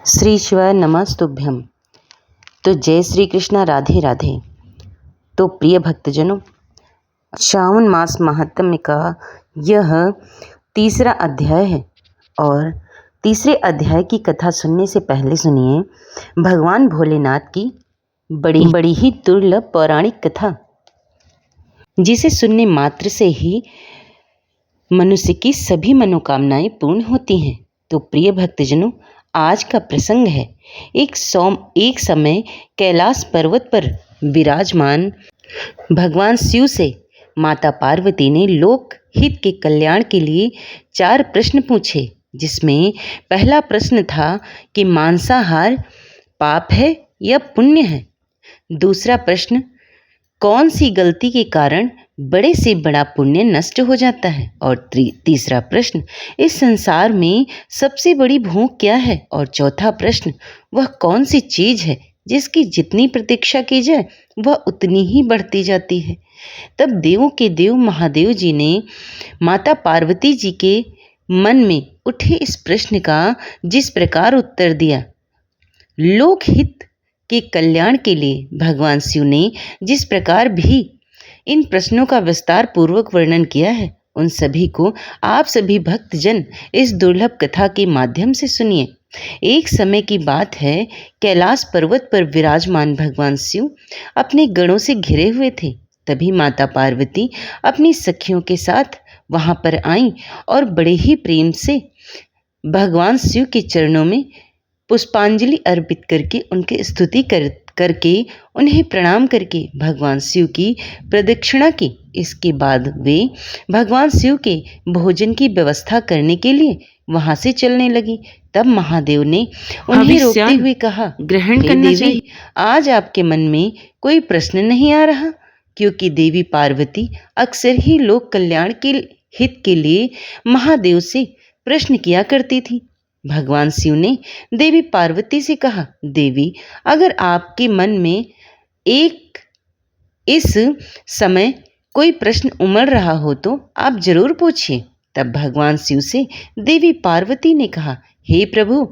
श्री शिव नमस्तुभ्यम। तो जय श्री कृष्णा, राधे राधे। तो प्रिय भक्तजनों, श्रावण मास महात्म्य का यह तीसरा अध्याय है और तीसरे अध्याय की कथा सुनने से पहले सुनिए भगवान भोलेनाथ की बड़ी ही दुर्लभ पौराणिक कथा, जिसे सुनने मात्र से ही मनुष्य की सभी मनोकामनाएं पूर्ण होती हैं। तो प्रिय भक्तजनों, आज का प्रसंग है एक समय कैलाश पर्वत पर विराजमान भगवान शिव से माता पार्वती ने लोक हित के कल्याण के लिए 4 प्रश्न पूछे, जिसमें पहला प्रश्न था कि मांसाहार पाप है या पुण्य है। दूसरा प्रश्न, कौन सी गलती के कारण बड़े से बड़ा पुण्य नष्ट हो जाता है। और तीसरा प्रश्न, इस संसार में सबसे बड़ी भूख क्या है। और चौथा प्रश्न, वह कौन सी चीज है जिसकी जितनी प्रतीक्षा की जाए वह उतनी ही बढ़ती जाती है। तब देवों के देव महादेव जी ने माता पार्वती जी के मन में उठे इस प्रश्न का जिस प्रकार उत्तर दिया, लोकहित के कल्याण के लिए भगवान शिव ने जिस प्रकार भी इन प्रश्नों का विस्तार पूर्वक वर्णन किया है, उन सभी को आप सभी भक्तजन इस दुर्लभ कथा के माध्यम से सुनिए। एक समय की बात है, कैलाश पर्वत पर विराजमान भगवान शिव अपने गणों से घिरे हुए थे। तभी माता पार्वती अपनी सखियों के साथ वहां पर आईं और बड़े ही प्रेम से भगवान शिव के चरणों में पुष्पांजलि अर्पित करके उनकी स्तुति करके उन्हें प्रणाम करके भगवान शिव की प्रदक्षिणा की। इसके बाद वे भगवान शिव के भोजन की व्यवस्था करने के लिए वहां से चलने लगी। तब महादेव ने उन्हें रोकते हुए कहा, ग्रहण करना चाहिए। आज आपके मन में कोई प्रश्न नहीं आ रहा, क्योंकि देवी पार्वती अक्सर ही लोक कल्याण के हित के लिए महादेव से प्रश्न किया करती थी। भगवान शिव ने देवी पार्वती से कहा, देवी, अगर आपके मन में इस समय कोई प्रश्न उमड़ रहा हो तो आप जरूर पूछिए। तब भगवान शिव से देवी पार्वती ने कहा, हे प्रभु,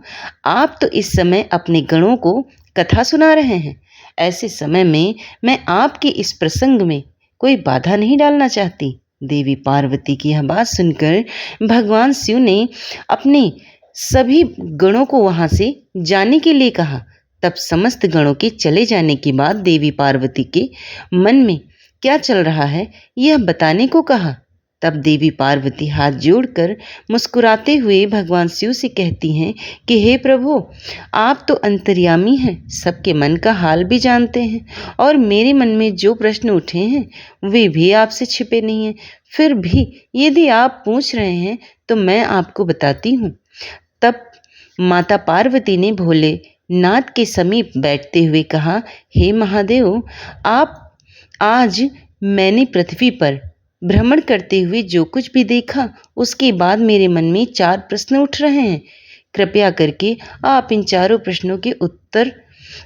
आप तो इस समय अपने गणों को कथा सुना रहे हैं। ऐसे समय में मैं आपके इस प्रसंग में कोई बाधा नहीं डालना चाहती। देवी पार्वती की यह बात सुनकर भगवान शिव ने अपने सभी गणों को वहां से जाने के लिए कहा। तब समस्त गणों के चले जाने के बाद देवी पार्वती के मन में क्या चल रहा है यह बताने को कहा। तब देवी पार्वती हाथ जोड़कर मुस्कुराते हुए भगवान शिव से कहती हैं कि हे प्रभु, आप तो अंतर्यामी हैं, सबके मन का हाल भी जानते हैं, और मेरे मन में जो प्रश्न उठे हैं वे भी आपसे छिपे नहीं हैं। फिर भी यदि आप पूछ रहे हैं तो मैं आपको बताती हूँ। तब माता पार्वती ने भोलेनाथ के समीप बैठते हुए कहा, हे महादेव, आज मैंने पृथ्वी पर भ्रमण करते हुए जो कुछ भी देखा, उसके बाद मेरे मन में 4 प्रश्न उठ रहे हैं। कृपया करके आप इन चारों प्रश्नों के उत्तर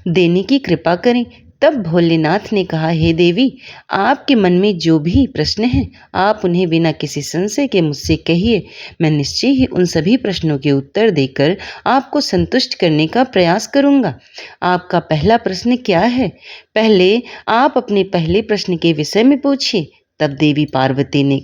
देने की कृपा करें। तब भोलेनाथ ने कहा, हे देवी, आपके मन में जो भी प्रश्न हैं आप उन्हें बिना किसी संशय के मुझसे कहिए। मैं निश्चय ही उन सभी प्रश्नों के उत्तर देकर आपको संतुष्ट करने का प्रयास करूंगा। आपका पहला प्रश्न क्या है? पहले आप अपने पहले प्रश्न के विषय में पूछिए। तब देवी पार्वती ने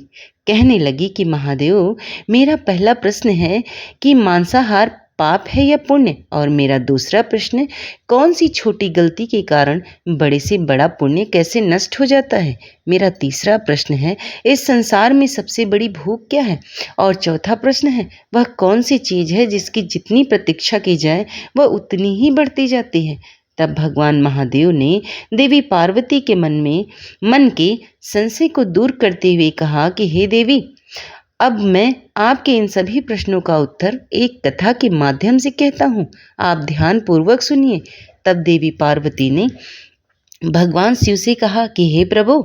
कहने लगी कि महादेव, मेरा पहला प्रश्न है कि मांसाहार पाप है या पुण्य। और मेरा दूसरा प्रश्न, कौन सी छोटी गलती के कारण बड़े से बड़ा पुण्य कैसे नष्ट हो जाता है। मेरा तीसरा प्रश्न है, इस संसार में सबसे बड़ी भूख क्या है। और चौथा प्रश्न है, वह कौन सी चीज है जिसकी जितनी प्रतीक्षा की जाए वह उतनी ही बढ़ती जाती है। तब भगवान महादेव ने देवी पार्वती के मन के संशय को दूर करते हुए कहा कि हे देवी, अब मैं आपके इन सभी प्रश्नों का उत्तर एक कथा के माध्यम से कहता हूँ, आप ध्यान पूर्वक सुनिए। तब देवी पार्वती ने भगवान शिव से कहा कि हे प्रभु,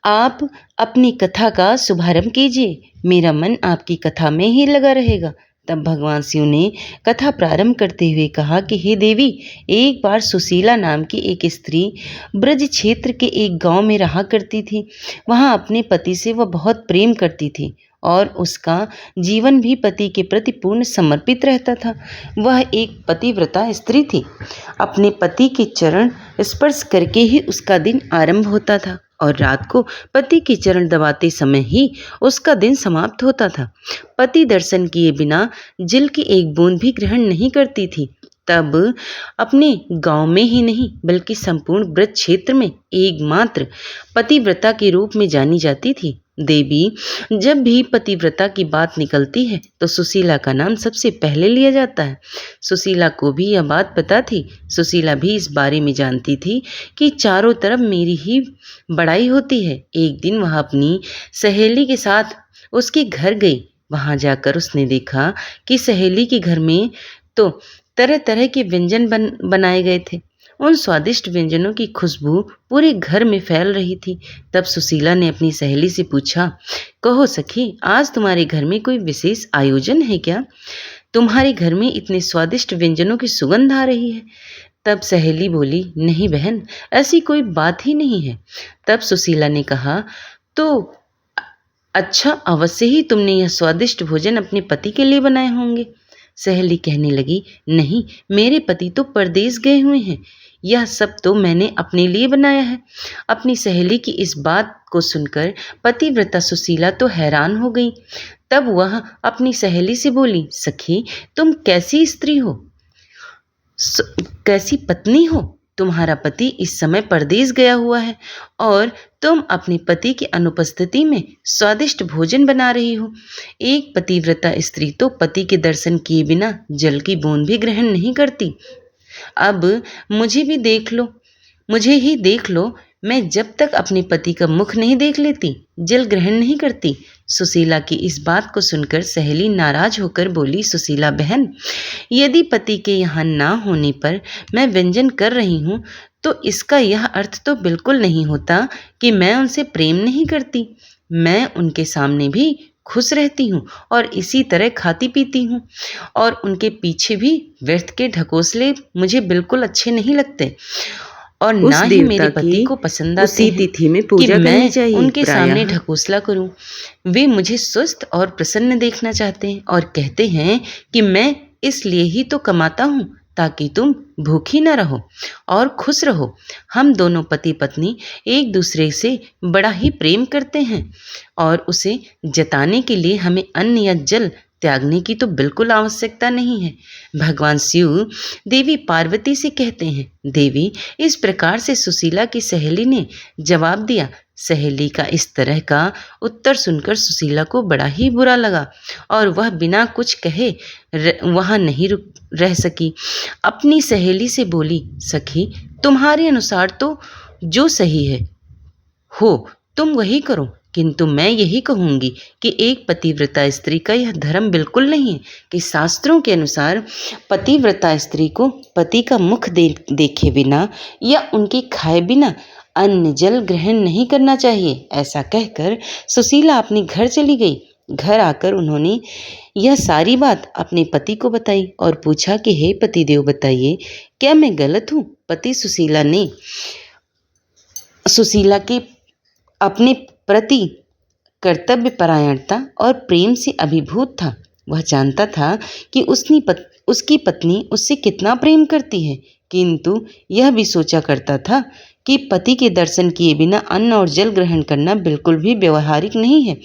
आप अपनी कथा का शुभारंभ कीजिए, मेरा मन आपकी कथा में ही लगा रहेगा। तब भगवान शिव ने कथा प्रारंभ करते हुए कहा कि हे देवी, एक बार सुशीला नाम की एक स्त्री ब्रज क्षेत्र के एक गांव में रहा करती थी। वहां अपने पति से वह बहुत प्रेम करती थी और उसका जीवन भी पति के प्रति पूर्ण समर्पित रहता था। वह एक पतिव्रता स्त्री थी। अपने पति के चरण स्पर्श करके ही उसका दिन आरंभ होता था और रात को पति के चरण दबाते समय ही उसका दिन समाप्त होता था। पति दर्शन किए बिना जल की एक बूंद भी ग्रहण नहीं करती थी। तब अपने गांव में ही नहीं बल्कि संपूर्ण ब्रज क्षेत्र में एकमात्र पतिव्रता के रूप में जानी जाती थी। देवी जब भी पतिव्रता की बात निकलती है तो सुशीला का नाम सबसे पहले लिया जाता है। सुशीला को भी यह बात पता थी। सुशीला भी इस बारे में जानती थी कि चारों तरफ मेरी ही बड़ाई होती है। एक दिन वह अपनी सहेली के साथ उसके घर गई। वहां जाकर उसने देखा कि सहेली के घर में तो तरह तरह के व्यंजन बनाए गए थे। उन स्वादिष्ट व्यंजनों की खुशबू पूरे घर में फैल रही थी। तब सुशीला ने अपनी सहेली से पूछा, कहो सखी, आज तुम्हारे घर में कोई विशेष आयोजन है क्या? तुम्हारे घर में इतने स्वादिष्ट व्यंजनों की सुगंध आ रही है। तब सहेली बोली, नहीं बहन, ऐसी कोई बात ही नहीं है। तब सुशीला ने कहा, तो अच्छा, अवश्य ही तुमने यह स्वादिष्ट भोजन अपने पति के लिए बनाए होंगे। सहेली कहने लगी, नहीं, मेरे पति तो परदेश गए हुए हैं। यह सब तो मैंने अपने लिए बनाया है। अपनी सहेली की इस बात को सुनकर पतिव्रता सुशीला तो हैरान हो गई। तब वह अपनी सहेली से बोली, सखी, तुम कैसी स्त्री हो, कैसी पत्नी हो? तुम्हारा पति इस समय परदेश गया हुआ है और तुम अपने पति की अनुपस्थिति में स्वादिष्ट भोजन बना रही हो। एक पतिव्रता स्त्री तो पति के दर्शन किए बिना जल की बूंद भी ग्रहण नहीं करती। अब मुझे ही देख लो, मैं जब तक अपने पति का मुख नहीं देख लेती जल ग्रहण नहीं करती। सुशीला की इस बात को सुनकर सहेली नाराज होकर बोली, सुशीला बहन, यदि पति के यहाँ ना होने पर मैं व्यंजन कर रही हूँ तो इसका यह अर्थ तो बिल्कुल नहीं होता कि मैं उनसे प्रेम नहीं करती। मैं उनके सामने भी खुश रहती हूँ और इसी तरह खाती पीती हूँ और उनके पीछे भी व्यर्थ के ढकोसले मुझे बिल्कुल अच्छे नहीं लगते और ना ही मेरे पति को पसंद आती तिथि में पूजा करनी चाहिए। उनके सामने ढकोसला करूं। वे मुझे स्वस्थ और प्रसन्न देखना चाहते हैं और कहते हैं कि मैं इसलिए ही तो कमाता हूं ताकि तुम भूखी न रहो और खुश रहो। हम दोनों पति पत्नी एक दूसरे से बड़ा ही प्रेम करते हैं और उसे जताने के लिए हमें अन्न या जल त्यागने की तो बिल्कुल आवश्यकता नहीं है। भगवान शिव देवी पार्वती से कहते हैं। देवी, इस प्रकार से सुशीला की सहेली ने जवाब दिया। सहेली का इस तरह का उत्तर सुनकर सुशीला को बड़ा ही बुरा लगा और वह बिना कुछ कहे वहां नहीं रह सकी। अपनी सहेली से बोली, सखी, तुम्हारे अनुसार तो जो सही है हो तुम वही करो, किंतु मैं यही कहूंगी कि एक पतिव्रता स्त्री का यह धर्म बिल्कुल नहीं है कि शास्त्रों के अनुसार पतिव्रता स्त्री को पति का मुख देखे बिना या उनके खाए बिना अन्न जल ग्रहण नहीं करना चाहिए। ऐसा कहकर सुशीला अपने घर चली गई। घर आकर उन्होंने यह सारी बात अपने पति को बताई और पूछा कि हे पतिदेव, बताइए, क्या मैं गलत हूँ? पति सुशीला के अपने प्रति कर्तव्य परायणता और प्रेम से अभिभूत था। वह जानता था कि उसकी पत्नी उससे कितना प्रेम करती है, किंतु यह भी सोचा करता था कि पति के दर्शन किए बिना अन्न और जल ग्रहण करना बिल्कुल भी व्यवहारिक नहीं है।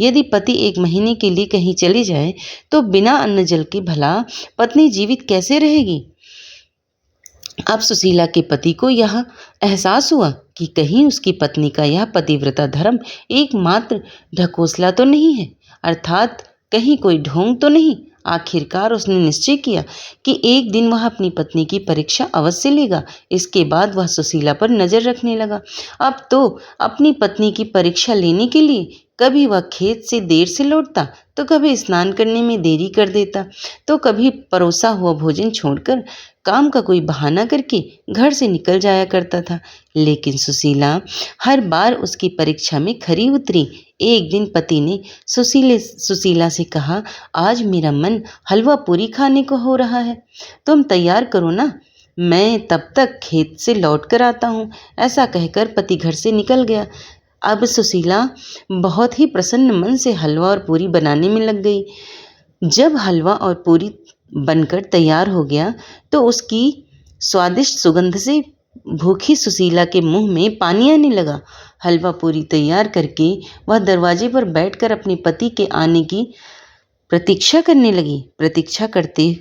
यदि पति 1 महीने के लिए कहीं चली जाए तो बिना अन्न जल के भला पत्नी जीवित कैसे रहेगी? अब सुशीला के पति को यह एहसास हुआ कि कहीं उसकी पत्नी का यह पतिव्रता धर्म एकमात्र ढकोसला तो नहीं है, अर्थात कहीं कोई ढोंग तो नहीं। आखिरकार उसने निश्चय किया कि एक दिन वह अपनी पत्नी की परीक्षा अवश्य लेगा। इसके बाद वह सुशीला पर नजर रखने लगा। अब तो अपनी पत्नी की परीक्षा लेने के लिए कभी वह खेत से देर से लौटता तो कभी स्नान करने में देरी कर देता तो कभी परोसा हुआ भोजन छोड़कर काम का कोई बहाना करके घर से निकल जाया करता था। लेकिन सुशीला हर बार उसकी परीक्षा में खरी उतरी। एक दिन पति ने सुशीला से कहा, आज मेरा मन हलवा पूरी खाने को हो रहा है, तुम तैयार करो ना, मैं तब तक खेत से लौट कर आता हूँ। ऐसा कहकर पति घर से निकल गया। अब सुशीला बहुत ही प्रसन्न मन से हलवा और पूरी बनाने में लग गई। जब हलवा और पूरी बनकर तैयार हो गया तो उसकी स्वादिष्ट सुगंध से भूखी सुशीला के मुंह में पानी आने लगा। हलवा पूरी तैयार करके वह दरवाजे पर बैठकर अपने पति के आने की प्रतीक्षा करने लगी। प्रतीक्षा करते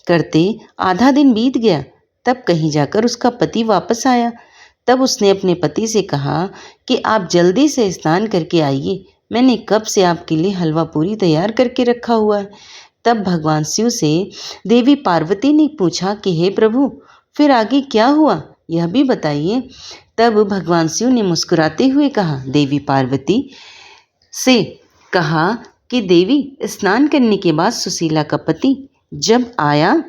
करते आधा दिन बीत गया। तब कहीं जाकर उसका पति वापस आया। तब उसने अपने पति से कहा कि आप जल्दी से स्नान करके आइए, मैंने कब से आपके लिए हलवा पूरी तैयार करके रखा हुआ है। तब भगवान शिव से देवी पार्वती ने पूछा कि हे प्रभु, फिर आगे क्या हुआ, यह भी बताइए। तब भगवान शिव ने मुस्कुराते हुए कहा, देवी पार्वती से कहा कि देवी, स्नान करने के बाद सुशीला का पति जब आया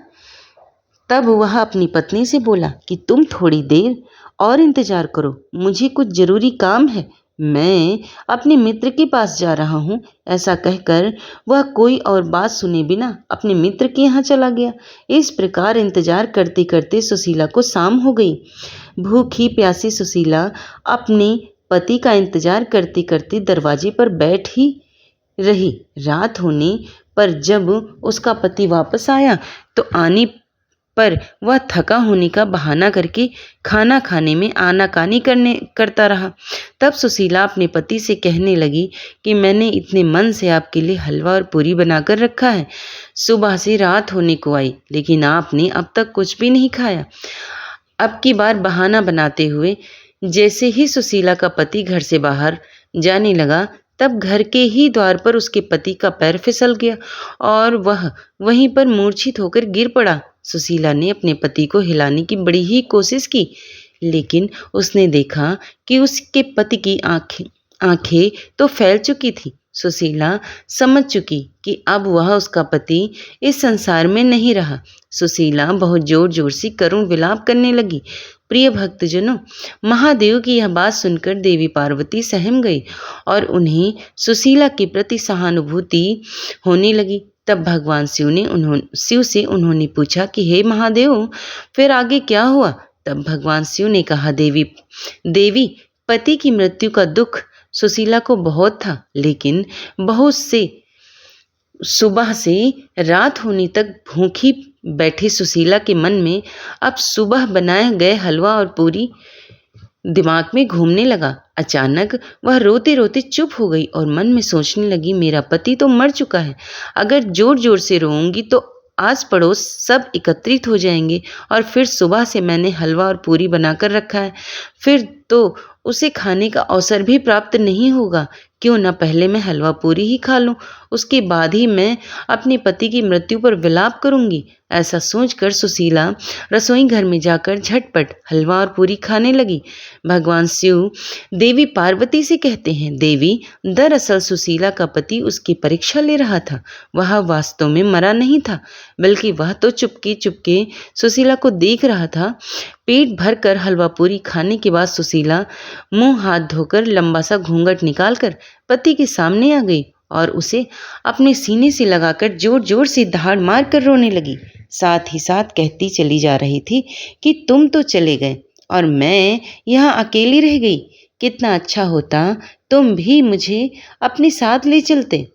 तब वह अपनी पत्नी से बोला कि तुम थोड़ी देर और इंतजार करो, मुझे कुछ जरूरी काम है, मैं अपने मित्र के पास जा रहा हूँ। ऐसा कहकर वह कोई और बात सुने बिना अपने मित्र के यहाँ चला गया। इस प्रकार इंतजार करते करते सुशीला को शाम हो गई। भूखी प्यासी सुशीला अपने पति का इंतजार करते करते दरवाजे पर बैठ ही रही। रात होने पर जब उसका पति वापस आया तो आने पर वह थका होने का बहाना करके खाना खाने में आनाकानी करता रहा। तब सुशीला अपने पति से कहने लगी कि मैंने इतने मन से आपके लिए हलवा और पूरी बनाकर रखा है, सुबह से रात होने को आई, लेकिन आपने अब तक कुछ भी नहीं खाया। अब की बार बहाना बनाते हुए जैसे ही सुशीला का पति घर से बाहर जाने लगा, तब घर के ही द्वार पर उसके पति का पैर फिसल गया और वह वहीं पर मूर्छित होकर गिर पड़ा। सुशीला ने अपने पति को हिलाने की बड़ी ही कोशिश की, लेकिन उसने देखा कि उसके पति की आंखें तो फैल चुकी थी। सुशीला समझ चुकी कि अब वह उसका पति इस संसार में नहीं रहा। सुशीला बहुत जोर जोर से करुण विलाप करने लगी। प्रिय भक्तजनों, महादेव की यह बात सुनकर देवी पार्वती सहम गई और उन्हें सुशीला के प्रति सहानुभूति होने लगी। तब भगवान शिव से उन्होंने पूछा कि हे महादेव, फिर आगे क्या हुआ। तब भगवान शिव ने कहा, देवी, पति की मृत्यु का दुख सुशीला को बहुत था, लेकिन बहुत से सुबह से रात होने तक भूखी बैठी सुशीला के मन में अब सुबह बनाए गए हलवा और पूरी दिमाग में घूमने लगा। अचानक वह रोते रोते चुप हो गई और मन में सोचने लगी, मेरा पति तो मर चुका है, अगर जोर जोर से रोऊंगी तो आस पड़ोस सब एकत्रित हो जाएंगे और फिर सुबह से मैंने हलवा और पूरी बनाकर रखा है, फिर तो उसे खाने का अवसर भी प्राप्त नहीं होगा। क्यों न पहले मैं हलवा पूरी ही खा लूं, उसके बाद ही मैं अपने पति की मृत्यु पर विलाप करूंगी। ऐसा सोचकर सुशीला रसोई घर में जाकर झटपट हलवा और पूरी खाने लगी। भगवान शिव देवी पार्वती से कहते हैं, देवी, दरअसल सुशीला का पति उसकी परीक्षा ले रहा था। वह वास्तव में मरा नहीं था, बल्कि वह तो चुपके चुपके सुशीला को देख रहा था। पेट भरकर हलवा पूरी खाने के बाद सुशीला मुंह हाथ धोकर लंबा सा घूंघट निकालकर पति के सामने आ गई और उसे अपने सीने से लगाकर जोर जोर से दहाड़ मार कर रोने लगी। साथ ही साथ कहती चली जा रही थी कि तुम तो चले गए और मैं यहाँ अकेली रह गई। कितना अच्छा होता तुम भी मुझे अपने साथ ले चलते।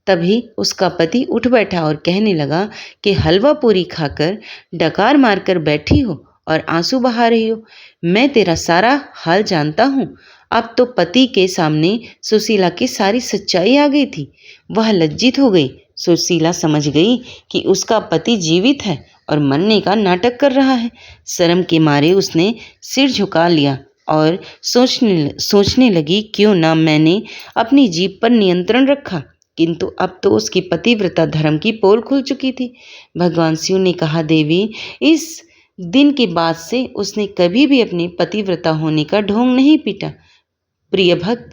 तभी उसका पति उठ बैठा और कहने लगा कि हलवा पूरी खाकर डकार मारकर बैठी हो और आंसू बहा रही हो, मैं तेरा सारा हाल जानता हूँ। अब तो पति के सामने सुशीला की सारी सच्चाई आ गई थी। वह लज्जित हो गई। सुशीला समझ गई कि उसका पति जीवित है और मरने का नाटक कर रहा है। शर्म के मारे उसने सिर झुका लिया और सोचने लगी, क्यों ना मैंने अपनी जीभ पर नियंत्रण रखा। किंतु अब तो उसकी पतिव्रता धर्म की पोल खुल चुकी थी। भगवान शिव ने कहा, देवी, इस दिन के बाद से उसने कभी भी अपने पतिव्रता होने का ढोंग नहीं पीटा। प्रिय भक्त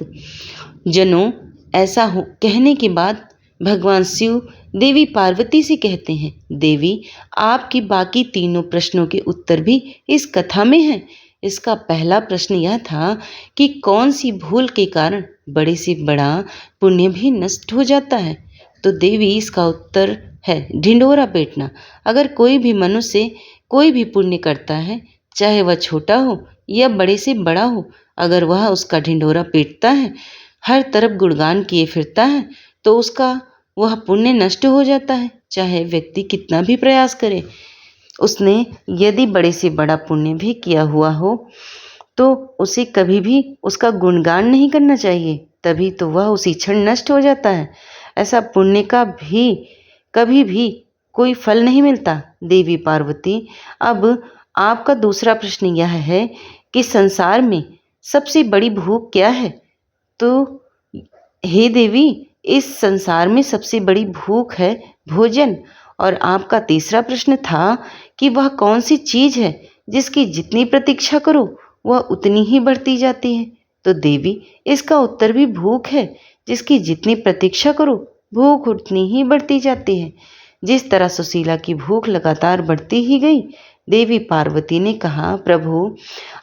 जनों, ऐसा कहने के बाद भगवान शिव देवी पार्वती से कहते हैं, देवी, आपकी बाकी तीनों प्रश्नों के उत्तर भी इस कथा में हैं। इसका पहला प्रश्न यह था कि कौन सी भूल के कारण बड़े से बड़ा पुण्य भी नष्ट हो जाता है। तो देवी, इसका उत्तर है ढिंढोरा पीटना। अगर कोई भी मनुष्य कोई भी पुण्य करता है, चाहे वह छोटा हो या बड़े से बड़ा हो, अगर वह उसका ढिंढोरा पीटता है, हर तरफ गुणगान किए फिरता है, तो उसका वह पुण्य नष्ट हो जाता है, चाहे व्यक्ति कितना भी प्रयास करे। उसने यदि बड़े से बड़ा पुण्य भी किया हुआ हो तो उसे कभी भी उसका गुणगान नहीं करना चाहिए, तभी तो वह उसी क्षण नष्ट हो जाता है। ऐसा पुण्य का भी कभी भी कोई फल नहीं मिलता। देवी पार्वती, अब आपका दूसरा प्रश्न यह है कि संसार में सबसे बड़ी भूख क्या है? तो हे देवी, इस संसार में सबसे बड़ी भूख है भोजन। और आपका तीसरा प्रश्न था कि वह कौन सी चीज है जिसकी जितनी प्रतीक्षा करो वह उतनी ही बढ़ती जाती है? तो देवी, इसका उत्तर भी भूख है। जिसकी जितनी प्रतीक्षा करो भूख उतनी ही बढ़ती जाती है। जिस तरह सुशीला की भूख लगातार बढ़ती ही गई। देवी पार्वती ने कहा, प्रभु,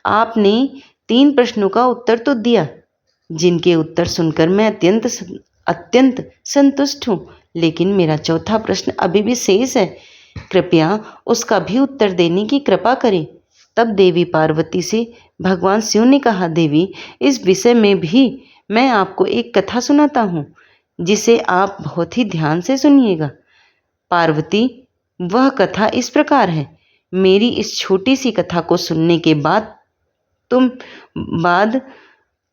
आपने 3 प्रश्नों का उत्तर तो दिया, जिनके उत्तर सुनकर मैं अत्यंत संतुष्ट हूँ, लेकिन मेरा चौथा प्रश्न अभी भी शेष है। कृपया उसका भी उत्तर देने की कृपा करें। तब देवी पार्वती से भगवान शिव ने कहा, देवी, इस विषय में भी मैं आपको एक कथा सुनाता हूँ, जिसे आप बहुत ही ध्यान से सुनिएगा। पार्वती, वह कथा इस प्रकार है। मेरी इस छोटी सी कथा को सुनने के बाद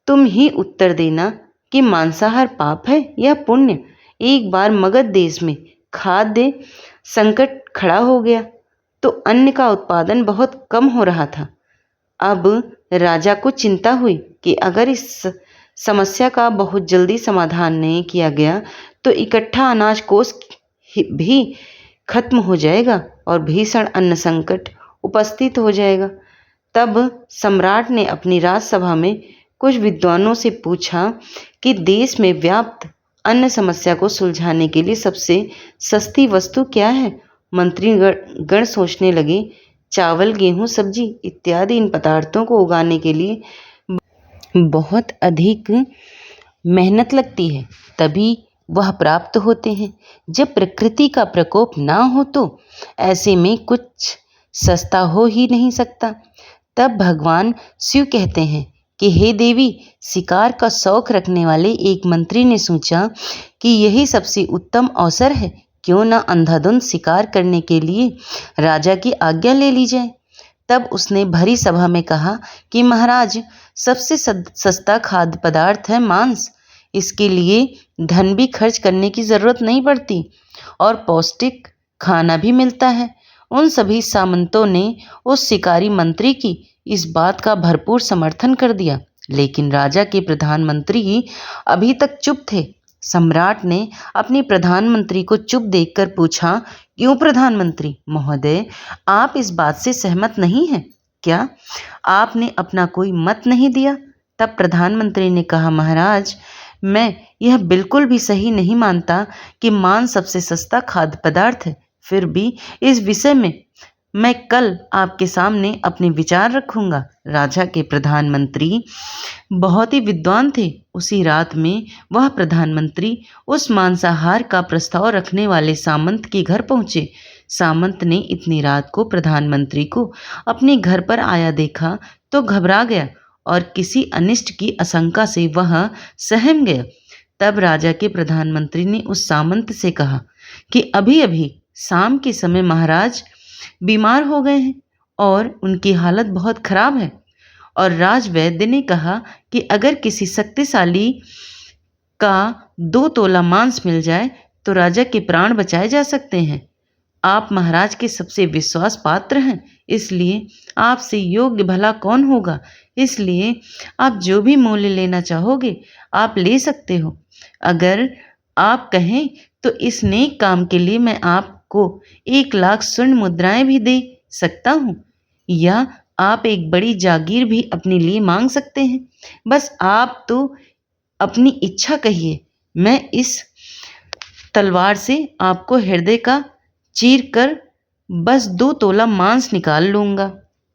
तुम ही उत्तर देना कि मांसाहार पाप है या पुण्य। एक बार मगध देश में खाद्य संकट खड़ा हो गया, तो अन्न का उत्पादन बहुत कम हो रहा था। अब राजा को चिंता हुई कि अगर इस समस्या का बहुत जल्दी समाधान नहीं किया गया तो इकट्ठा अनाज कोष भी खत्म हो जाएगा और भीषण अन्न संकट उपस्थित हो जाएगा। तब सम्राट ने अपनी राजसभा में कुछ विद्वानों से पूछा कि देश में व्याप्त अन्न समस्या को सुलझाने के लिए सबसे सस्ती वस्तु क्या है। मंत्री गण सोचने लगे। चावल, गेहूं, सब्जी इत्यादि इन पदार्थों को उगाने के लिए बहुत अधिक मेहनत लगती है, तभी वह प्राप्त होते हैं। जब प्रकृति का प्रकोप ना हो तो ऐसे में कुछ सस्ता हो ही नहीं सकता। तब भगवान शिव कहते हैं कि हे देवी, शिकार का शौक रखने वाले एक मंत्री ने सोचा कि यही सबसे उत्तम अवसर है, क्यों न अंधाधुंध शिकार करने के लिए राजा की आज्ञा ले ली जाए। तब उसने भरी सभा में कहा कि महाराज, सबसे सस्ता खाद्य पदार्थ है मांस। इसके लिए धन भी खर्च करने की जरूरत नहीं पड़ती और पौष्टिक खाना भी मिलता है। उन सभी सामंतों ने उस शिकारी मंत्री की इस बात का भरपूर समर्थन कर दिया, लेकिन राजा के प्रधानमंत्री अभी तक चुप थे। सम्राट ने अपने प्रधानमंत्री को चुप देखकर पूछा, क्यों प्रधानमंत्री महोदय, आप इस बात से सहमत नहीं हैं क्या? आपने अपना कोई मत नहीं दिया? तब प्रधानमंत्री ने कहा, महाराज, मैं यह बिल्कुल भी सही नहीं मानता कि मांस सबसे सस्ता खाद्य पदार्थ है। फिर भी इस विषय में मैं कल आपके सामने अपने विचार रखूंगा। राजा के प्रधानमंत्री बहुत ही विद्वान थे। उसी रात में वह प्रधानमंत्री उस मांसाहार का प्रस्ताव रखने वाले सामंत के घर पहुंचे। सामंत ने इतनी रात को प्रधानमंत्री को अपने घर पर आया देखा तो घबरा गया और किसी अनिष्ट की आशंका से वह सहम गया। तब राजा के प्रधानमंत्री ने उस सामंत से कहा कि अभी अभी शाम के समय महाराज बीमार हो गए हैं और उनकी हालत बहुत खराब है, और राजवैद्य ने कहा कि अगर किसी शक्तिशाली का 2 तोला मांस मिल जाए तो राजा के प्राण बचाए जा सकते हैं। आप महाराज के सबसे विश्वास पात्र हैं, इसलिए आपसे योग्य भला कौन होगा। इसलिए आप जो भी मूल्य लेना चाहोगे आप ले सकते हो। अगर आप कहें तो इस नेक काम के लिए मैं आपको 1 लाख स्वर्ण मुद्राएं भी दे सकता हूँ, या आप एक बड़ी जागीर भी अपने लिए मांग सकते हैं। बस आप तो अपनी इच्छा कहिए, मैं इस तलवार से आपको हृदय का चीर कर बस 2 तोला मांस निकाल लूंगा।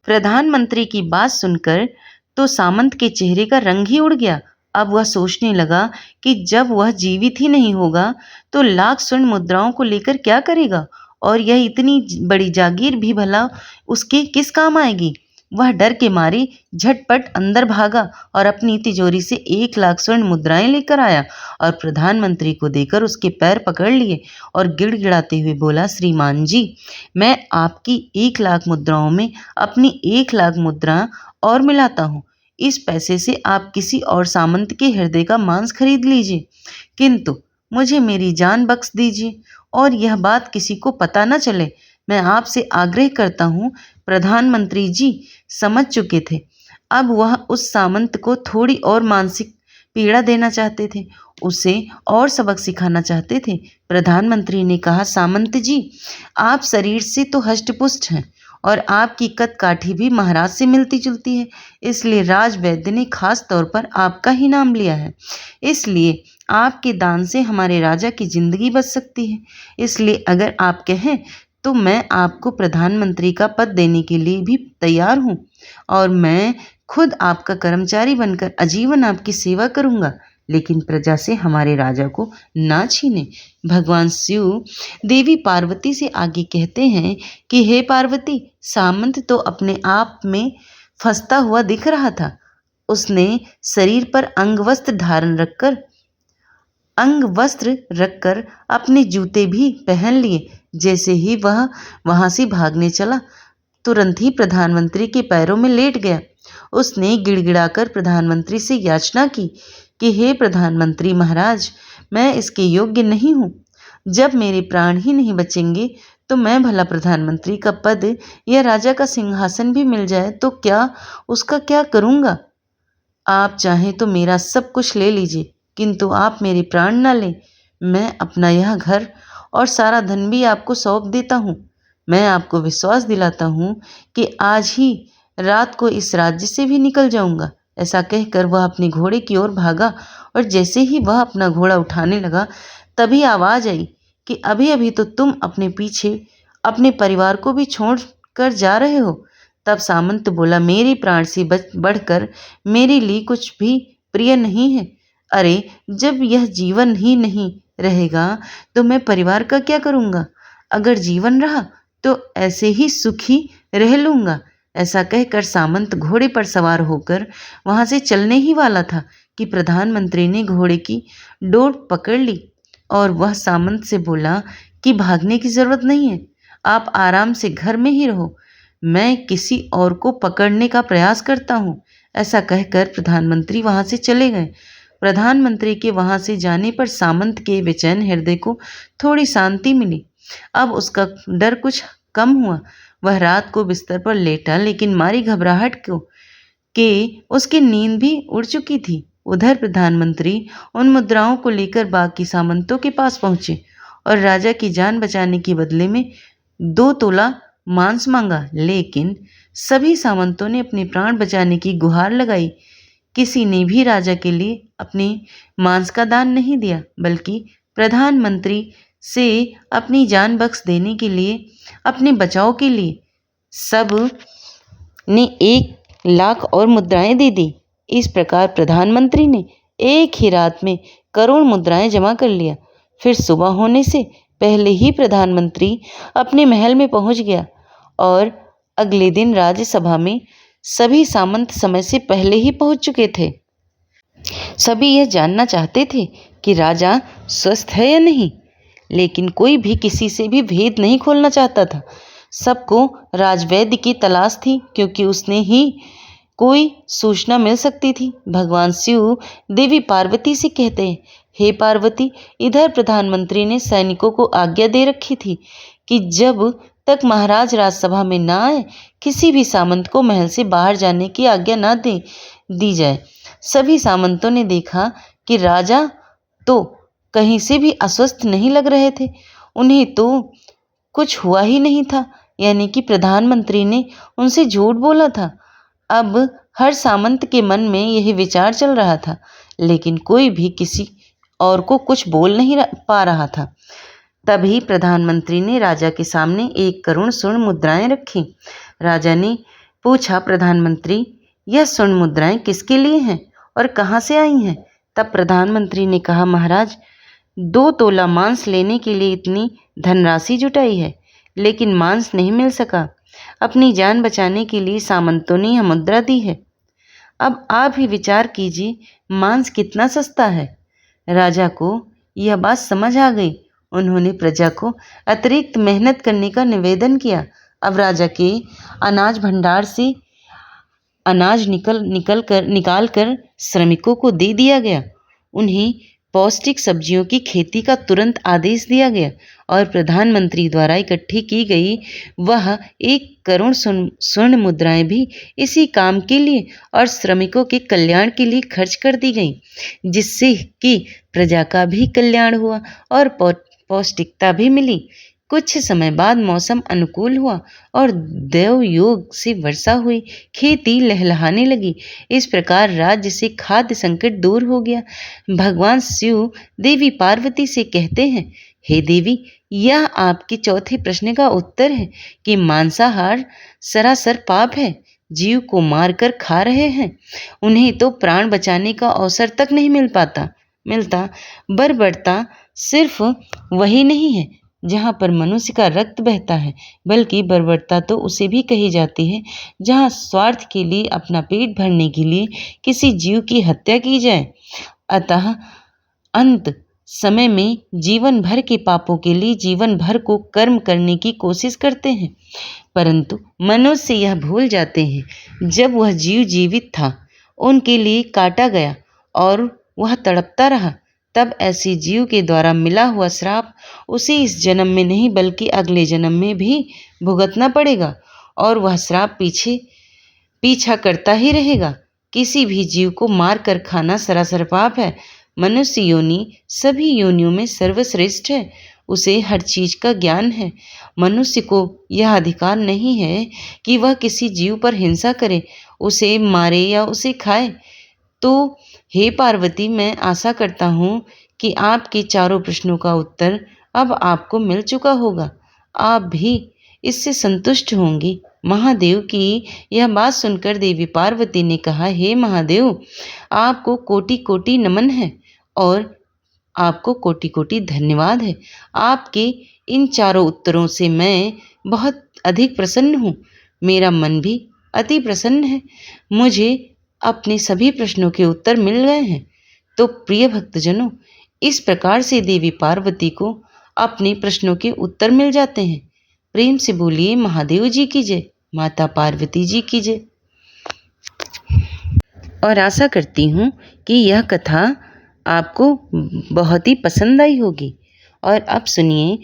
प्रधानमंत्री की बात सुनकर तो सामंत के चेहरे का रंग ही उड़ गया। अब वह सोचने लगा कि जब वह जीवित ही नहीं होगा तो लाख स्वर्ण मुद्राओं को लेकर क्या करेगा, और यह इतनी बड़ी जागीर भी भला उसके किस काम आएगी। वह डर के मारे झटपट अंदर भागा और अपनी तिजोरी से 1 लाख स्वर्ण मुद्राएं लेकर आया और प्रधानमंत्री को देकर उसके पैर पकड़ लिए और गिड़गिड़ाते हुए बोला, श्रीमान जी, मैं आपकी 1 लाख मुद्राओं में अपनी 1 लाख मुद्रा और मिलाता हूँ। इस पैसे से आप किसी और सामंत के हृदय का मांस खरीद लीजिए, किंतु मुझे मेरी जान बख्श दीजिए और यह बात किसी को पता न चले। मैं आपसे आग्रह करता हूँ। प्रधानमंत्री जी समझ चुके थे। अब वह उस सामंत को थोड़ी और मानसिक पीड़ा देना चाहते थे, उसे और सबक सिखाना चाहते थे। प्रधानमंत्री ने कहा, सामंत जी, आप शरीर से तो हष्टपुष्ट हैं और आपकी कद काठी भी महाराज से मिलती जुलती है, इसलिए राज वैद्य ने खास तौर पर आपका ही नाम लिया है। इसलिए आपके दान से हमारे राजा की जिंदगी बच सकती है। इसलिए अगर आप कहें तो मैं आपको प्रधानमंत्री का पद देने के लिए भी तैयार हूँ और मैं खुद आपका कर्मचारी बनकर आजीवन आपकी सेवा करूँगा, लेकिन प्रजा से हमारे राजा को ना छीने। भगवान शिव देवी पार्वती से आगे कहते हैं कि हे पार्वती, सामंत तो अपने आप में फंसता हुआ दिख रहा था। उसने शरीर पर अंग वस्त्र रखकर अपने जूते भी पहन लिए। जैसे ही वह वहां से भागने चला, तुरंत ही प्रधानमंत्री के पैरों में लेट गया। उसने गिड़गिड़ाकर प्रधानमंत्री से याचना की कि हे प्रधानमंत्री महाराज, मैं इसके योग्य नहीं हूँ। जब मेरे प्राण ही नहीं बचेंगे तो मैं भला प्रधानमंत्री का पद या राजा का सिंहासन भी मिल जाए तो उसका क्या करूँगा। आप चाहें तो मेरा सब कुछ ले लीजिए, किंतु आप मेरे प्राण न लें। मैं अपना यह घर और सारा धन भी आपको सौंप देता हूँ। मैं आपको विश्वास दिलाता हूँ कि आज ही रात को इस राज्य से भी निकल जाऊंगा। ऐसा कहकर वह अपने घोड़े की ओर भागा और जैसे ही वह अपना घोड़ा उठाने लगा, तभी आवाज आई कि अभी अभी तो तुम अपने पीछे अपने परिवार को भी छोड़ कर जा रहे हो। तब सामंत बोला, मेरे प्राण से बढ़कर मेरे लिए कुछ भी प्रिय नहीं है। अरे, जब यह जीवन ही नहीं रहेगा तो मैं परिवार का क्या करूँगा। अगर जीवन रहा तो ऐसे ही सुखी रह लूँगा। ऐसा कहकर सामंत घोड़े पर सवार होकर वहाँ से चलने ही वाला था कि प्रधानमंत्री ने घोड़े की डोर पकड़ ली और वह सामंत से बोला कि भागने की जरूरत नहीं है, आप आराम से घर में ही रहो, मैं किसी और को पकड़ने का प्रयास करता हूँ। ऐसा कहकर प्रधानमंत्री वहाँ से चले गए। प्रधानमंत्री के वहाँ से जाने पर सामंत के बेचैन हृदय को थोड़ी शांति मिली। अब उसका डर कुछ कम हुआ। वह रात को बिस्तर पर लेटा, लेकिन मारी घबराहट के उसकी नींद भी उड़ चुकी थी। उधर प्रधानमंत्री उन मुद्राओं को लेकर बाकी सामंतों के पास पहुंचे और राजा की जान बचाने के बदले में 2 तोला मांस मांगा, लेकिन सभी सामंतों ने अपने प्राण बचाने की गुहार लगाई। किसी ने भी राजा के लिए अपने मांस का दान नहीं दिया, बल्कि प्रधानमंत्री से अपनी जान बख्श देने के लिए, अपने बचाव के लिए सब ने 1 लाख और मुद्राएं दे दी। इस प्रकार प्रधानमंत्री ने एक ही रात में करोड़ मुद्राएं जमा कर लिया। फिर सुबह होने से पहले ही प्रधानमंत्री अपने महल में पहुंच गया और अगले दिन राज्यसभा में सभी सामंत समय से पहले ही पहुंच चुके थे। सभी यह जानना चाहते थे कि राजा स्वस्थ है या नहीं, लेकिन कोई भी किसी से भी भेद नहीं खोलना चाहता था। सबको राजवैद्य की तलाश थी, क्योंकि उसने ही कोई सूचना मिल सकती थी। भगवान शिव देवी पार्वती से कहते हैं, हे पार्वती, इधर प्रधानमंत्री ने सैनिकों को आज्ञा दे रखी थी कि जब तक महाराज राजसभा में ना आए, किसी भी सामंत को महल से बाहर जाने की आज्ञा ना दी जाए। सभी सामंतों ने देखा कि राजा तो कहीं से भी अस्वस्थ नहीं लग रहे थे। उन्हें तो कुछ हुआ ही नहीं था, यानी कि प्रधानमंत्री ने उनसे झूठ बोला था। अब हर सामंत के मन में यही विचार चल रहा था, लेकिन कोई भी किसी और को कुछ बोल नहीं पा रहा था। तभी प्रधानमंत्री ने राजा के सामने 1 करोड़ स्वर्ण मुद्राएं रखी। राजा ने पूछा, प्रधानमंत्री, यह स्वर्ण मुद्राएं किसके लिए हैं और कहाँ से आई हैं? तब प्रधानमंत्री ने कहा, महाराज, 2 तोला मांस लेने के लिए इतनी धनराशि जुटाई है, लेकिन मांस नहीं मिल सका। अपनी जान बचाने के लिए सामंतों ने यह मुद्रा दी है। अब आप ही विचार कीजिए, मांस कितना सस्ता है। राजा को यह बात समझ आ गई। उन्होंने प्रजा को अतिरिक्त मेहनत करने का निवेदन किया। अब राजा के अनाज भंडार से अनाज निकाल कर श्रमिकों को दे दिया गया। उन्हें पौष्टिक सब्जियों की खेती का तुरंत आदेश दिया गया और प्रधानमंत्री द्वारा इकट्ठी की गई वह 1 करोड़ स्वर्ण मुद्राएं भी इसी काम के लिए और श्रमिकों के कल्याण के लिए खर्च कर दी गई, जिससे कि प्रजा का भी कल्याण हुआ और पौष्टिकता भी मिली। कुछ समय बाद मौसम अनुकूल हुआ और देव योग से वर्षा हुई, खेती लहलहाने लगी। इस प्रकार राज्य से खाद्य संकट दूर हो गया। भगवान शिव देवी पार्वती से कहते हैं, हे देवी, यह आपके चौथे प्रश्न का उत्तर है कि मांसाहार सरासर पाप है। जीव को मारकर खा रहे हैं, उन्हें तो प्राण बचाने का अवसर तक नहीं मिलता। बर्बरता सिर्फ वही नहीं है जहाँ पर मनुष्य का रक्त बहता है, बल्कि बर्बरता तो उसे भी कही जाती है जहाँ स्वार्थ के लिए, अपना पेट भरने के लिए किसी जीव की हत्या की जाए। अतः अंत समय में जीवन भर के पापों के लिए जीवन भर को कर्म करने की कोशिश करते हैं, परंतु मनुष्य यह भूल जाते हैं जब वह जीव जीवित था, उनके लिए काटा गया और वह तड़पता रहा, तब ऐसे जीव के द्वारा मिला हुआ श्राप उसे इस जन्म में नहीं बल्कि अगले जन्म में भी भुगतना पड़ेगा और वह श्राप पीछा करता ही रहेगा। किसी भी जीव को मार कर खाना सरासर पाप है। मनुष्य योनि सभी योनियों में सर्वश्रेष्ठ है। उसे हर चीज का ज्ञान है। मनुष्य को यह अधिकार नहीं है कि वह किसी जीव पर हिंसा करे, उसे मारे या उसे खाए। तो हे पार्वती, मैं आशा करता हूँ कि आपके चारों प्रश्नों का उत्तर अब आपको मिल चुका होगा। आप भी इससे संतुष्ट होंगी। महादेव की यह बात सुनकर देवी पार्वती ने कहा, हे महादेव, आपको कोटि कोटि नमन है और आपको कोटि कोटि धन्यवाद है। आपके इन चारों उत्तरों से मैं बहुत अधिक प्रसन्न हूँ। मेरा मन भी अति प्रसन्न है। मुझे अपने सभी प्रश्नों के उत्तर मिल गए हैं। तो प्रिय भक्तजनों, इस प्रकार से देवी पार्वती को अपने प्रश्नों के उत्तर मिल जाते हैं। प्रेम से बोलिए महादेव जी की जय, माता पार्वती जी की जय। और आशा करती हूँ कि यह कथा आपको बहुत ही पसंद आई होगी। और अब सुनिए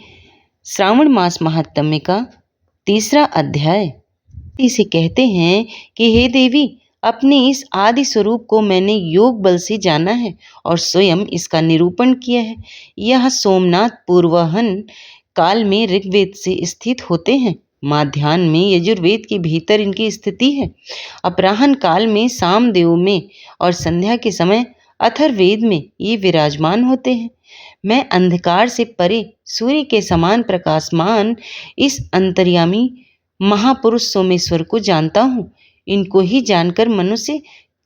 श्रावण मास महात्म्य का 3रा अध्याय। इसे कहते हैं कि हे देवी, अपने इस आदि स्वरूप को मैंने योग बल से जाना है और स्वयं इसका निरूपण किया है। यह सोमनाथ पूर्वाह्न काल में ऋग्वेद से स्थित होते हैं, माध्याह्न में यजुर्वेद के भीतर इनकी स्थिति है, अपराह्न काल में सामदेव में और संध्या के समय अथर्ववेद में ये विराजमान होते हैं। मैं अंधकार से परे सूर्य के समान प्रकाशमान इस अंतर्यामी महापुरुष सोमेश्वर को जानता हूँ। इनको ही जानकर मनुष्य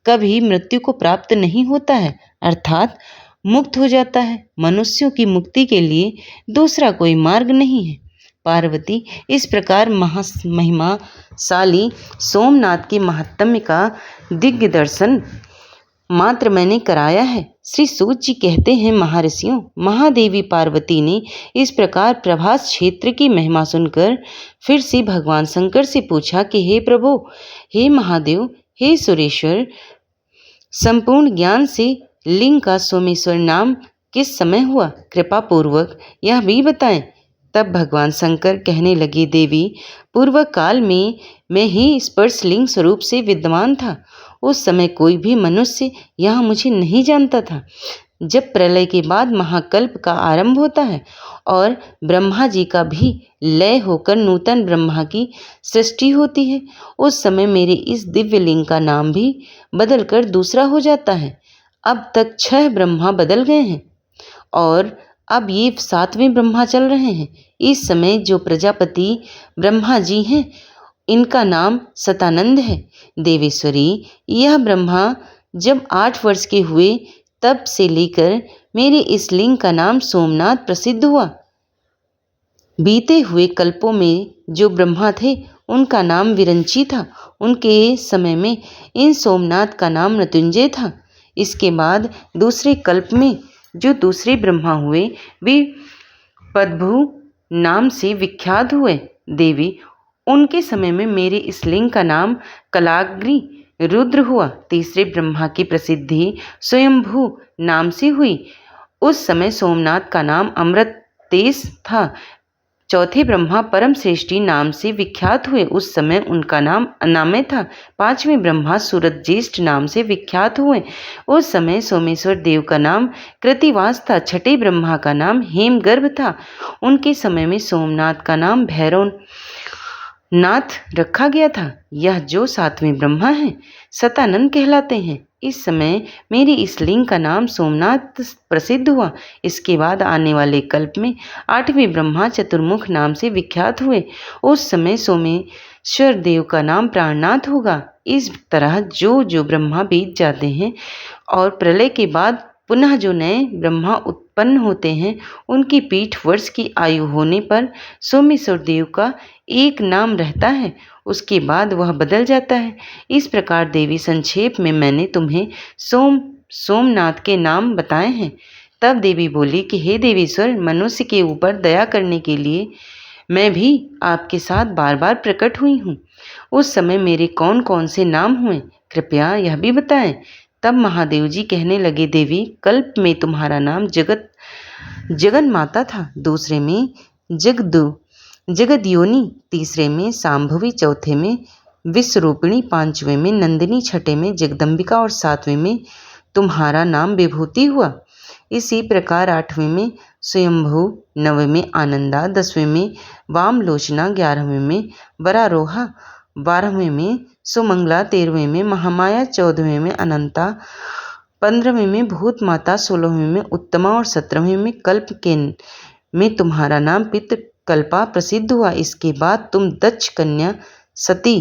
कभी मृत्यु को प्राप्त नहीं होता है, अर्थात मुक्त हो जाता है। मनुष्यों की मुक्ति के लिए दूसरा कोई मार्ग नहीं है। पार्वती, इस प्रकार महिमाशाली सोमनाथ के महात्म्य का दिव्य दर्शन मात्र मैंने कराया है। श्री सूत जी कहते हैं, महर्षियों, महादेवी पार्वती ने इस प्रकार प्रभास क्षेत्र की महिमा सुनकर फिर से भगवान शंकर से पूछा कि हे प्रभु, हे महादेव, हे सुरेश्वर, संपूर्ण ज्ञान से लिंग का सोमेश्वर नाम किस समय हुआ? कृपा पूर्वक यह भी बताएं। तब भगवान शंकर कहने लगे, देवी, पूर्व काल में मैं ही स्पर्श लिंग स्वरूप से विद्यमान था। उस समय कोई भी मनुष्य यहाँ मुझे नहीं जानता था। जब प्रलय के बाद महाकल्प का आरंभ होता है और ब्रह्मा जी का भी लय होकर नूतन ब्रह्मा की सृष्टि होती है, उस समय मेरे इस दिव्य लिंग का नाम भी बदलकर दूसरा हो जाता है। अब तक 6 ब्रह्मा बदल गए हैं और अब ये 7वें ब्रह्मा चल रहे हैं। इस समय जो प्रजापति ब्रह्मा जी हैं, इनका नाम सतानंद है। देवेश्वरी, यह ब्रह्मा जब 8 वर्ष के हुए तब से लेकर मेरे इस लिंग का नाम सोमनाथ प्रसिद्ध हुआ। बीते हुए कल्पों में जो ब्रह्मा थे उनका नाम विरंची था। उनके समय में इन सोमनाथ का नाम मृत्युंजय था। इसके बाद दूसरे कल्प में जो दूसरे ब्रह्मा हुए वे पद्भु नाम से विख्यात हुए। देवी, उनके समय में मेरे इस लिंग का नाम कलाग्नि रुद्र हुआ। तीसरे ब्रह्मा की प्रसिद्धि स्वयंभू नाम से हुई। उस समय सोमनाथ का नाम अमृतेश था। चौथे ब्रह्मा परम श्रेष्ठी नाम से विख्यात हुए। उस समय उनका नाम अनामय था। पांचवें ब्रह्मा सूरत ज्येष्ठ नाम से विख्यात हुए। उस समय सोमेश्वर देव का नाम कृतिवास था। छठे ब्रह्मा का नाम हेमगर्भ था। उनके समय में सोमनाथ का नाम भैरव नाथ रखा गया था। यह जो सातवें ब्रह्मा हैं सतानंद कहलाते हैं। इस समय मेरे इस लिंग का नाम सोमनाथ प्रसिद्ध हुआ। इसके बाद आने वाले कल्प में आठवें ब्रह्मा चतुर्मुख नाम से विख्यात हुए। उस समय सोमेश्वर देव का नाम प्राणनाथ होगा। इस तरह जो जो ब्रह्मा बीत जाते हैं और प्रलय के बाद पुनः जो नए ब्रह्मा उत्पन्न होते हैं उनकी 60 वर्ष की आयु होने पर सोमेश्वर देव का एक नाम रहता है, उसके बाद वह बदल जाता है। इस प्रकार देवी संक्षेप में मैंने तुम्हें सोमनाथ के नाम बताए हैं। तब देवी बोली कि हे देवीश्वर, मनुष्य के ऊपर दया करने के लिए मैं भी आपके साथ बार बार प्रकट हुई हूँ। उस समय मेरे कौन कौन से नाम हुए, कृपया यह भी बताएं। तब महादेव जी कहने लगे, देवी, कल्प में तुम्हारा नाम जगन माता था, दूसरे में जगदयोनि, तीसरे में सांभवी, चौथे में विश्वरूपिणी, पांचवें में नंदिनी, छठे में जगदम्बिका और सातवें में तुम्हारा नाम विभूति हुआ। इसी प्रकार आठवें में स्वयंभू, नवें में आनंदा, 10वें में वामलोचना, 11वें में वरारोहा, 12वें में सुमंगला, 13वें में महामाया, 14वें में अनंता, 15वें में भूत माता, 16वें में उत्तमा और 17वें में कल्प के में तुम्हारा नाम पितृकल्पा प्रसिद्ध हुआ। इसके बाद तुम दक्ष कन्या सती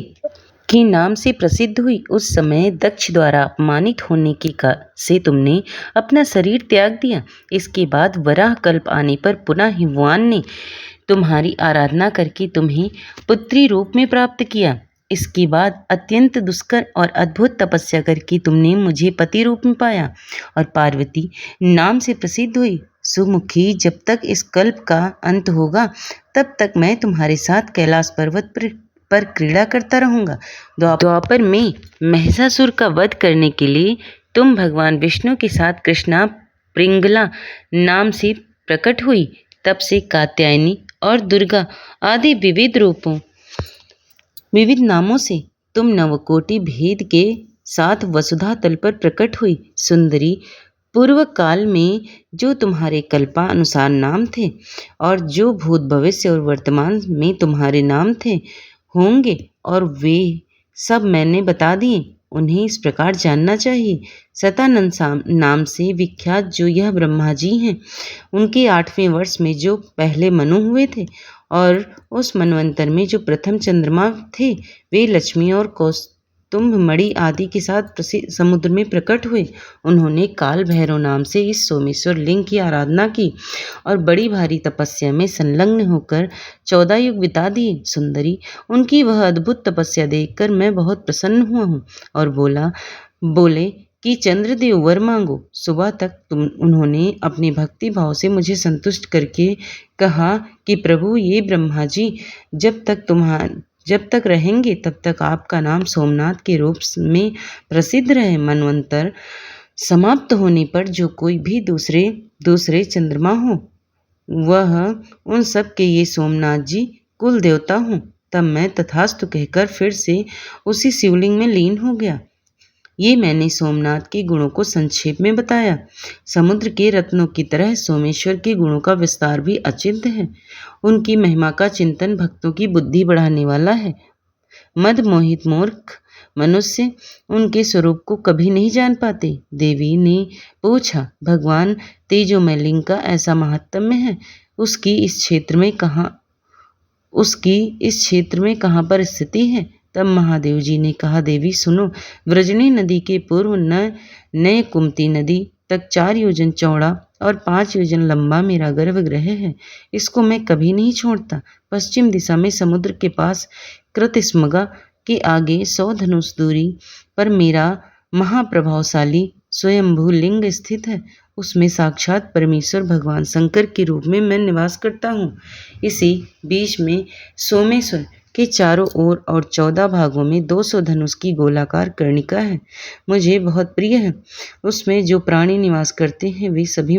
के नाम से प्रसिद्ध हुई। उस समय दक्ष द्वारा अपमानित होने के से तुमने अपना शरीर त्याग दिया। इसके बाद वराह कल्प आने पर पुनः हिमवान ने तुम्हारी आराधना करके तुम्हें पुत्री रूप में प्राप्त किया। इसके बाद अत्यंत दुष्कर और अद्भुत तपस्या करके तुमने मुझे पति रूप में पाया और पार्वती नाम से प्रसिद्ध हुई। सुमुखी, जब तक इस कल्प का अंत होगा तब तक मैं तुम्हारे साथ कैलाश पर्वत पर क्रीड़ा करता रहूंगा। द्वापर में महिषासुर का वध करने के लिए तुम भगवान विष्णु के साथ कृष्णा प्रिंगला नाम से प्रकट हुई। तब से कात्यायनी और दुर्गा आदि विविध नामों से तुम नवकोटि भेद के साथ वसुधा तल पर प्रकट हुई। सुंदरी, पूर्व काल में जो तुम्हारे कल्पा अनुसार नाम थे और जो भूत भविष्य और वर्तमान में तुम्हारे नाम थे होंगे और वे सब मैंने बता दिए, उन्हें इस प्रकार जानना चाहिए। सतानंद नाम से विख्यात जो यह ब्रह्मा जी हैं, उनके 8वें वर्ष में जो पहले मनु हुए थे और उस मनवंतर में जो प्रथम चंद्रमा थे, वे लक्ष्मी और कौस्तुभ मणि आदि के साथ समुद्र में प्रकट हुए। उन्होंने काल भैरव नाम से इस सोमेश्वर लिंग की आराधना की और बड़ी भारी तपस्या में संलग्न होकर 14 युग बिता दिए। सुंदरी, उनकी वह अद्भुत तपस्या देखकर मैं बहुत प्रसन्न हुआ हूँ और बोले कि चंद्रदेव वर मांगो। सुबह तक उन्होंने अपने भक्ति भाव से मुझे संतुष्ट करके कहा कि प्रभु, ये ब्रह्मा जी जब तक रहेंगे तब तक आपका नाम सोमनाथ के रूप में प्रसिद्ध रहे। मनवंतर समाप्त होने पर जो कोई भी दूसरे चंद्रमा हो, वह उन सब के ये सोमनाथ जी कुल देवता हूँ। तब मैं तथास्तु कहकर फिर से उसी शिवलिंग में लीन हो गया। ये मैंने सोमनाथ के गुणों को संक्षेप में बताया। समुद्र के रत्नों की तरह सोमेश्वर के गुणों का विस्तार भी अचिंत्य है। उनकी महिमा का चिंतन भक्तों की बुद्धि बढ़ाने वाला है। मद मोहित मूर्ख मनुष्य उनके स्वरूप को कभी नहीं जान पाते। देवी ने पूछा, भगवान तेजोमय लिंग का ऐसा महात्म्य है, उसकी इस क्षेत्र में कहाँ पर स्थिति है? तब महादेव जी ने कहा, देवी सुनो, व्रजनी नदी के पूर्व नए कुमती नदी तक 4 योजन चौड़ा और 5 योजन लंबा मेरा गर्भगृह है। इसको मैं कभी नहीं छोड़ता। पश्चिम दिशा में समुद्र के पास कृतस्मगा के आगे 100 धनुष दूरी पर मेरा महाप्रभावशाली स्वयंभू लिंग स्थित है। उसमें साक्षात परमेश्वर भगवान शंकर के रूप में मैं निवास करता हूँ। इसी बीच में सोमेश्वर के चारों ओर और 14 भागों में 200 धनुष की गोलाकार कर्णिका है। मुझे बहुत प्रिय है। उसमें जो प्राणी निवास करते हैं वे सभी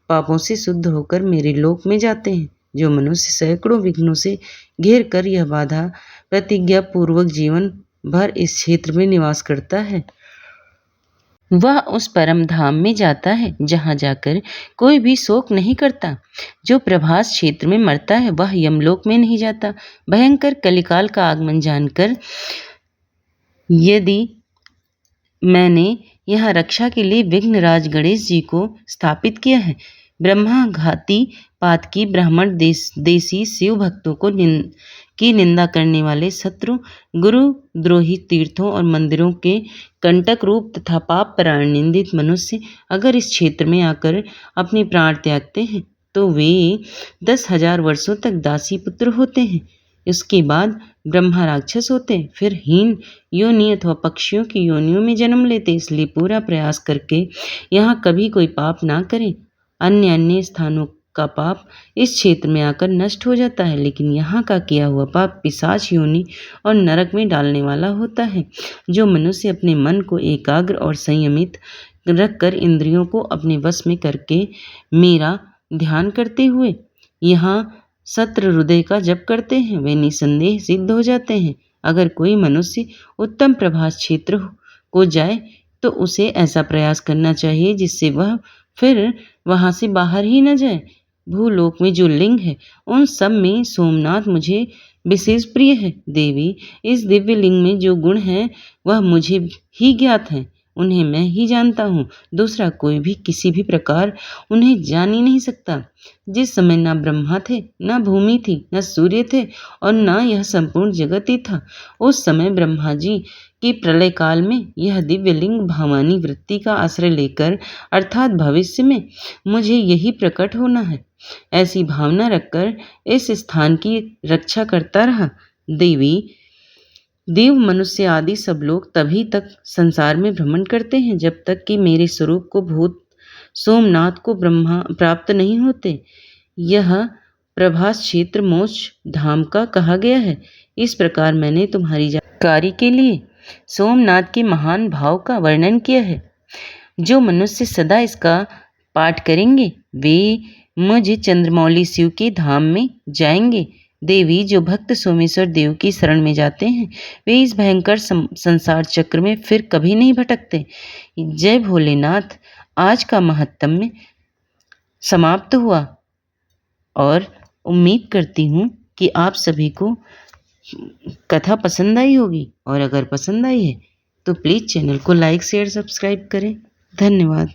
पापों से शुद्ध होकर मेरे लोक में जाते हैं। जो मनुष्य सैकड़ों विघ्नों से घेर कर यह बाधा प्रतिज्ञा पूर्वक जीवन भर इस क्षेत्र में निवास करता है, वह उस परम धाम में जाता है जहाँ जाकर कोई भी शोक नहीं करता। जो प्रभास क्षेत्र में मरता है वह यमलोक में नहीं जाता। भयंकर कलिकाल का आगमन जानकर यदि मैंने यहाँ रक्षा के लिए विघ्नराज गणेश जी को स्थापित किया है। ब्रह्मा घाती पातकी ब्राह्मण देसी शिव भक्तों की निंदा करने वाले शत्रु गुरु द्रोही तीर्थों और मंदिरों के कंटक रूप तथा पाप परायण निंदित मनुष्य अगर इस क्षेत्र में आकर अपने प्राण त्यागते हैं तो वे 10,000 वर्षों तक दासी पुत्र होते हैं। इसके बाद ब्रह्मा राक्षस होते, फिर हीन योनि अथवा पक्षियों की योनियों में जन्म लेते। इसलिए पूरा प्रयास करके यहाँ कभी कोई पाप ना करें। अन्य स्थानों का पाप इस क्षेत्र में आकर नष्ट हो जाता है, लेकिन यहाँ का किया हुआ पाप पिशाच योनि और नरक में डालने वाला होता है। जो मनुष्य अपने मन को एकाग्र और संयमित रखकर इंद्रियों को अपने वश में करके मेरा ध्यान करते हुए यहाँ सत्र हृदय का जप करते हैं वे निसंदेह सिद्ध हो जाते हैं। अगर कोई मनुष्य उत्तम प्रभास क्षेत्र को जाए तो उसे ऐसा प्रयास करना चाहिए जिससे वह फिर वहां से बाहर ही न जाए। भूलोक में जो लिंग है उन सब में सोमनाथ मुझे विशेष प्रिय है। देवी, इस दिव्य लिंग में जो गुण हैं वह मुझे ही ज्ञात है, उन्हें मैं ही जानता हूँ। दूसरा कोई भी किसी भी प्रकार उन्हें जान ही नहीं सकता। जिस समय न ब्रह्मा थे, न भूमि थी, न सूर्य थे और न यह संपूर्ण जगत ही था, उस समय ब्रह्मा जी कि प्रलय काल में यह दिव्य लिंग भावानी वृत्ति का आश्रय लेकर अर्थात भविष्य में मुझे यही प्रकट होना है, ऐसी भावना रखकर इस स्थान की रक्षा करता रहा। देव मनुष्य आदि सब लोग तभी तक संसार में भ्रमण करते हैं जब तक कि मेरे स्वरूप को भूत सोमनाथ को ब्रह्मा प्राप्त नहीं होते। यह प्रभास क्षेत्र मोक्ष धाम का कहा गया है। इस प्रकार मैंने तुम्हारी जानकारी के लिए सोमनाथ के महान भाव का वर्णन किया है। जो मनुष्य सदा इसका पाठ करेंगे वे मुझ चंद्रमौली शिव के धाम में जाएंगे। देवी, जो भक्त सोमेश्वर देव की शरण में जाते हैं वे इस भयंकर संसार चक्र में फिर कभी नहीं भटकते। जय भोलेनाथ। आज का महत्तम समाप्त हुआ और उम्मीद करती हूँ कि आप सभी को कथा पसंद आई होगी, और अगर पसंद आई है तो प्लीज़ चैनल को लाइक शेयर सब्सक्राइब करें। धन्यवाद।